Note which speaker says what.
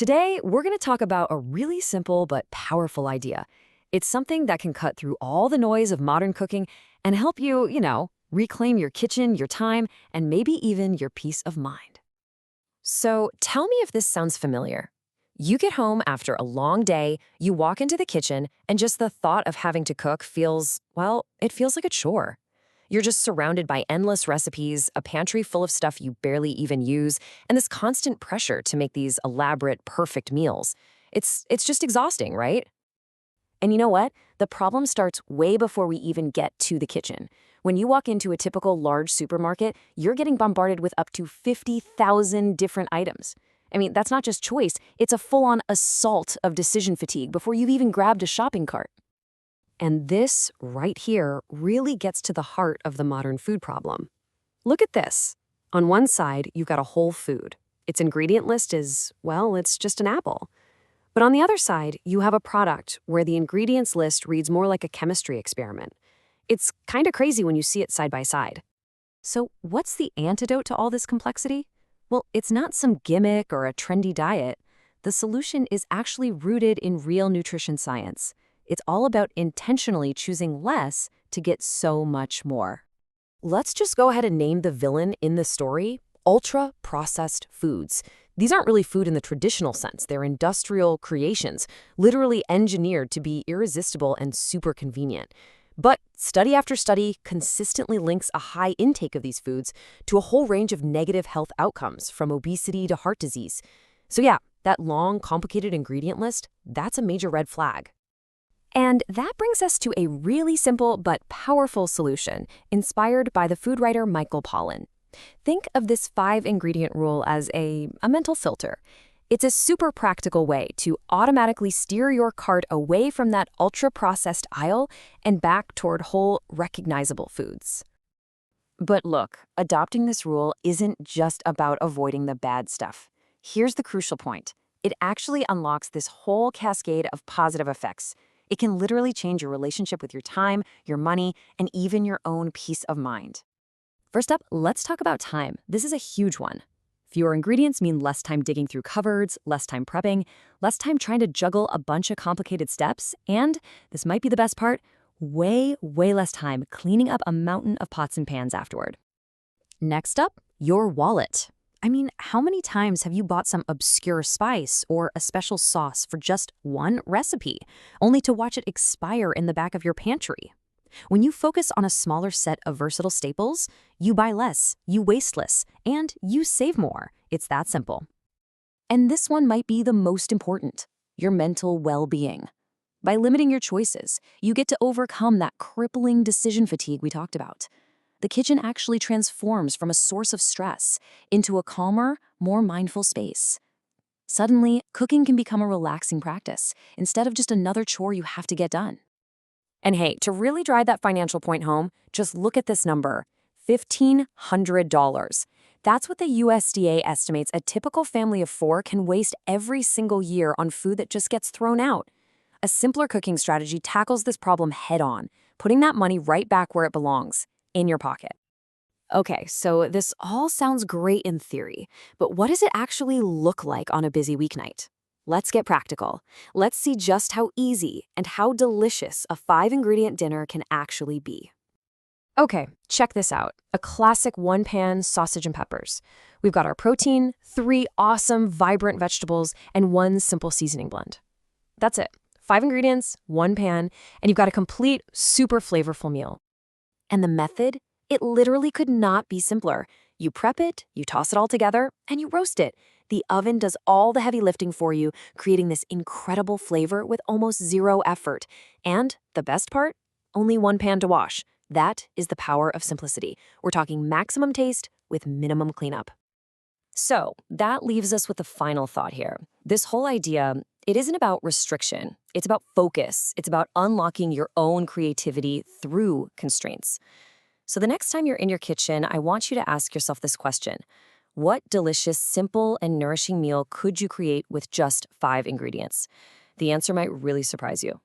Speaker 1: Today, we're going to talk about a really simple but powerful idea. It's something that can cut through all the noise of modern cooking and help you, reclaim your kitchen, your time, and maybe even your peace of mind. So tell me if this sounds familiar. You get home after a long day, you walk into the kitchen, and just the thought of having to cook it feels like a chore. You're just surrounded by endless recipes, a pantry full of stuff you barely even use, and this constant pressure to make these elaborate, perfect meals. It's just exhausting, right? And you know what? The problem starts way before we even get to the kitchen. When you walk into a typical large supermarket, you're getting bombarded with up to 50,000 different items. I mean, that's not just choice, it's a full-on assault of decision fatigue before you've even grabbed a shopping cart. And this, right here, really gets to the heart of the modern food problem. Look at this. On one side, you've got a whole food. Its ingredient list it's just an apple. But on the other side, you have a product where the ingredients list reads more like a chemistry experiment. It's kind of crazy when you see it side by side. So what's the antidote to all this complexity? Well, it's not some gimmick or a trendy diet. The solution is actually rooted in real nutrition science. It's all about intentionally choosing less to get so much more. Let's just go ahead and name the villain in the story: ultra-processed foods. These aren't really food in the traditional sense. They're industrial creations, literally engineered to be irresistible and super convenient. But study after study consistently links a high intake of these foods to a whole range of negative health outcomes, from obesity to heart disease. So yeah, that long, complicated ingredient list, that's a major red flag. And that brings us to a really simple but powerful solution, inspired by the food writer Michael Pollan. Think of this 5-ingredient rule as a mental filter. It's a super practical way to automatically steer your cart away from that ultra-processed aisle and back toward whole, recognizable foods. But look, adopting this rule isn't just about avoiding the bad stuff. Here's the crucial point. It actually unlocks this whole cascade of positive effects. It can literally change your relationship with your time, your money, and even your own peace of mind. First up, let's talk about time. This is a huge one. Fewer ingredients mean less time digging through cupboards, less time prepping, less time trying to juggle a bunch of complicated steps, and, this might be the best part, way less time cleaning up a mountain of pots and pans afterward. Next up, your wallet. I mean, how many times have you bought some obscure spice or a special sauce for just one recipe, only to watch it expire in the back of your pantry? When you focus on a smaller set of versatile staples, you buy less, you waste less, and you save more. It's that simple. And this one might be the most important: your mental well-being. By limiting your choices, you get to overcome that crippling decision fatigue we talked about. The kitchen actually transforms from a source of stress into a calmer, more mindful space. Suddenly, cooking can become a relaxing practice instead of just another chore you have to get done. And hey, to really drive that financial point home, just look at this number: $1,500. That's what the USDA estimates a typical family of 4 can waste every single year on food that just gets thrown out. A simpler cooking strategy tackles this problem head-on, putting that money right back where it belongs: in your pocket. Okay, so this all sounds great in theory, but what does it actually look like on a busy weeknight? Let's get practical. Let's see just how easy and how delicious a 5-ingredient dinner can actually be. Okay, check this out. A classic one-pan sausage and peppers. We've got our protein, 3 awesome, vibrant vegetables, and 1 simple seasoning blend. That's it. 5 ingredients, 1 pan, and you've got a complete, super flavorful meal. And the method? It literally could not be simpler. You prep it, you toss it all together, and you roast it. The oven does all the heavy lifting for you, creating this incredible flavor with almost zero effort. And the best part? Only 1 pan to wash. That is the power of simplicity. We're talking maximum taste with minimum cleanup. So that leaves us with the final thought here. This whole idea, it isn't about restriction. It's about focus. It's about unlocking your own creativity through constraints. So the next time you're in your kitchen, I want you to ask yourself this question: what delicious, simple, and nourishing meal could you create with just 5 ingredients? The answer might really surprise you.